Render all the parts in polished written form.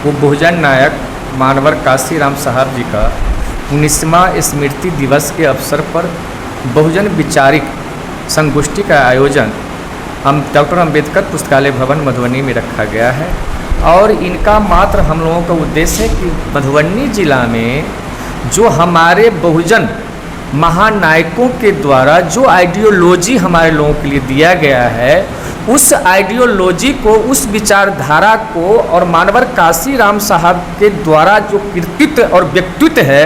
वो बहुजन नायक मानवर काशीराम साहब जी का 19वां स्मृति दिवस के अवसर पर बहुजन विचारिक संगोष्ठी का आयोजन डॉक्टर अंबेडकर पुस्तकालय भवन मधुबनी में रखा गया है। और इनका मात्र हम लोगों का उद्देश्य है कि मधुबनी जिला में जो हमारे बहुजन महानायकों के द्वारा जो आइडियोलॉजी हमारे लोगों के लिए दिया गया है, उस आइडियोलॉजी को, उस विचारधारा को और मानवर काशीराम साहब के द्वारा जो कृतित्व और व्यक्तित्व है,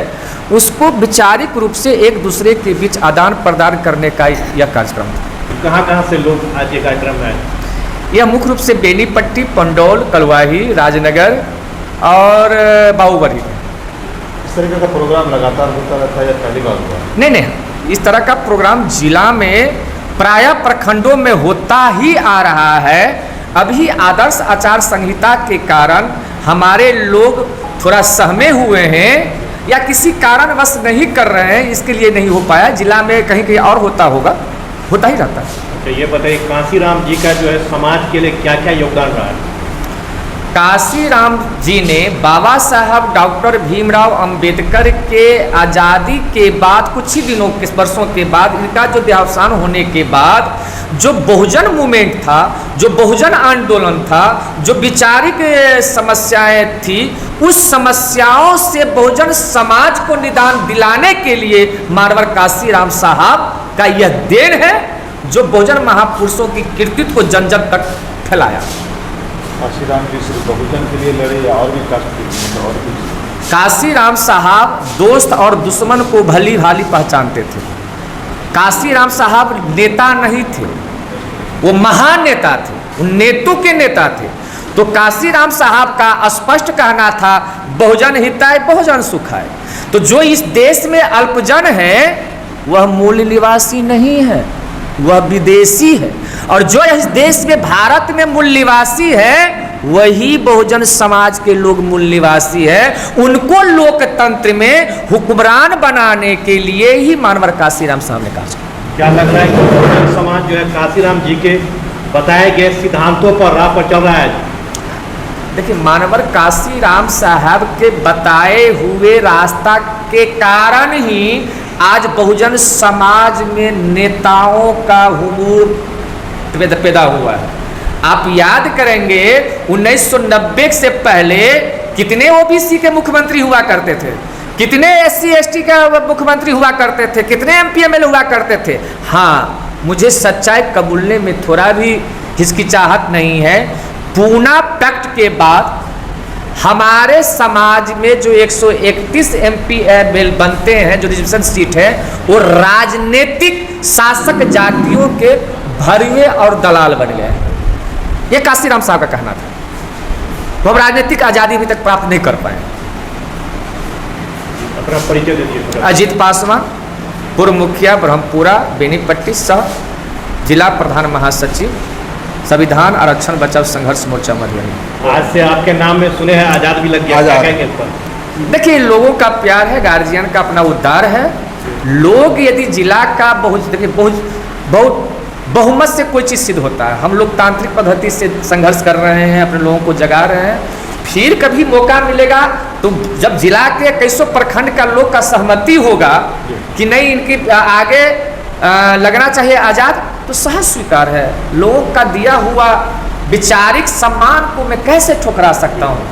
उसको वैचारिक रूप से एक दूसरे के बीच आदान प्रदान करने का यह कार्यक्रम है। कहाँ से लोग आज ये कार्यक्रम में आए? यह मुख्य रूप से बेनीपट्टी, पंडौल, कलवाही, राजनगर और बाहुबली। इस तरीके का प्रोग्राम लगातार होता रहता है या पहली बार हुआ? नहीं, इस तरह का प्रोग्राम जिला में प्रायः प्रखंडों में होता ही आ रहा है। अभी आदर्श आचार संहिता के कारण हमारे लोग थोड़ा सहमे हुए हैं या किसी कारणवश नहीं कर रहे हैं, इसके लिए नहीं हो पाया। जिला में कहीं कहीं और होता होगा, होता ही रहता है। अच्छा, ये बताइए काशीराम जी का जो है समाज के लिए क्या क्या योगदान रहा है? काशीराम जी ने बाबा साहब डॉक्टर भीमराव अंबेडकर के आज़ादी के बाद कुछ ही दिनों के वर्षों के बाद इनका जो देहावसान होने के बाद जो बहुजन मूवमेंट था, जो बहुजन आंदोलन था, जो वैचारिक समस्याएं थी, उस समस्याओं से बहुजन समाज को निदान दिलाने के लिए मानवर काशीराम साहब का यह देन है, जो बहुजन महापुरुषों की कृतित्व को जन जन तक फैलाया। काशीराम जी सिर्फ बहुजन के लिए लड़े या और भी और कुछ? काशीराम साहब दोस्त और दुश्मन को भली भाली पहचानते थे। काशीराम साहब नेता नहीं थे, वो महान नेता थे, वो नेतों के नेता थे। तो काशीराम साहब का स्पष्ट कहना था, बहुजन हिताय बहुजन सुखाय। तो जो इस देश में अल्पजन है वह मूल निवासी नहीं है, वह विदेशी है। और जो इस देश में भारत में मूल निवासी है वही बहुजन समाज के लोग मूल निवासी है। उनको लोकतंत्र में हुक्मरान बनाने के लिए ही मानवर काशीराम साहब ने कहा। क्या लग रहा है कि बहुजन समाज जो है काशीराम जी के बताए गए सिद्धांतों पर राह पर चल रहा है? देखिए, मानवर काशीराम साहब के बताए हुए रास्ता के कारण ही आज बहुजन समाज में नेताओं का हुजूम पैदा हुआ है। आप याद करेंगे 1990 से पहले कितने ओबीसी के मुख्यमंत्री हुआ करते थे, कितने एससी एसटी का मुख्यमंत्री हुआ करते थे, कितने एमपी एमएलए हुआ करते थे। हाँ, मुझे सच्चाई कबूलने में थोड़ा भी हिचकिचाहट नहीं है। पूना पैक्ट के बाद हमारे समाज में जो 131 एमपी एमएलए बनते हैं, जो रिजर्वेशन सीट है, वो राजनीतिक शासक जातियों के भरिए और दलाल बन गए। ये काशीराम साहब का कहना था। वो राजनीतिक आज़ादी अभी तक प्राप्त नहीं कर पाए। अपना परिचय दीजिए। अजीत पासवान, पूर्व मुखिया ब्रह्मपुरा बेनीपट्टी, सह जिला प्रधान महासचिव, संविधान आरक्षण बचाव संघर्ष मोर्चा मधुबनी। आज से आपके नाम में सुने हैं आज़ाद भी लग गया, क्या कहेंगे इस पर? देखिए, लोगों का प्यार है, गार्जियन का अपना उद्धार है। लोग यदि जिला का बहुत बहुमत से कोई चीज़ सिद्ध होता है। हम लोग तांत्रिक पद्धति से संघर्ष कर रहे हैं, अपने लोगों को जगा रहे हैं। फिर कभी मौका मिलेगा तो जब जिला के कईसों प्रखंड का लोग का सहमति होगा कि नहीं, इनकी आगे लगना चाहिए आज़ाद, तो सहज स्वीकार है। लोगों का दिया हुआ वैचारिक सम्मान को मैं कैसे ठुकरा सकता हूँ?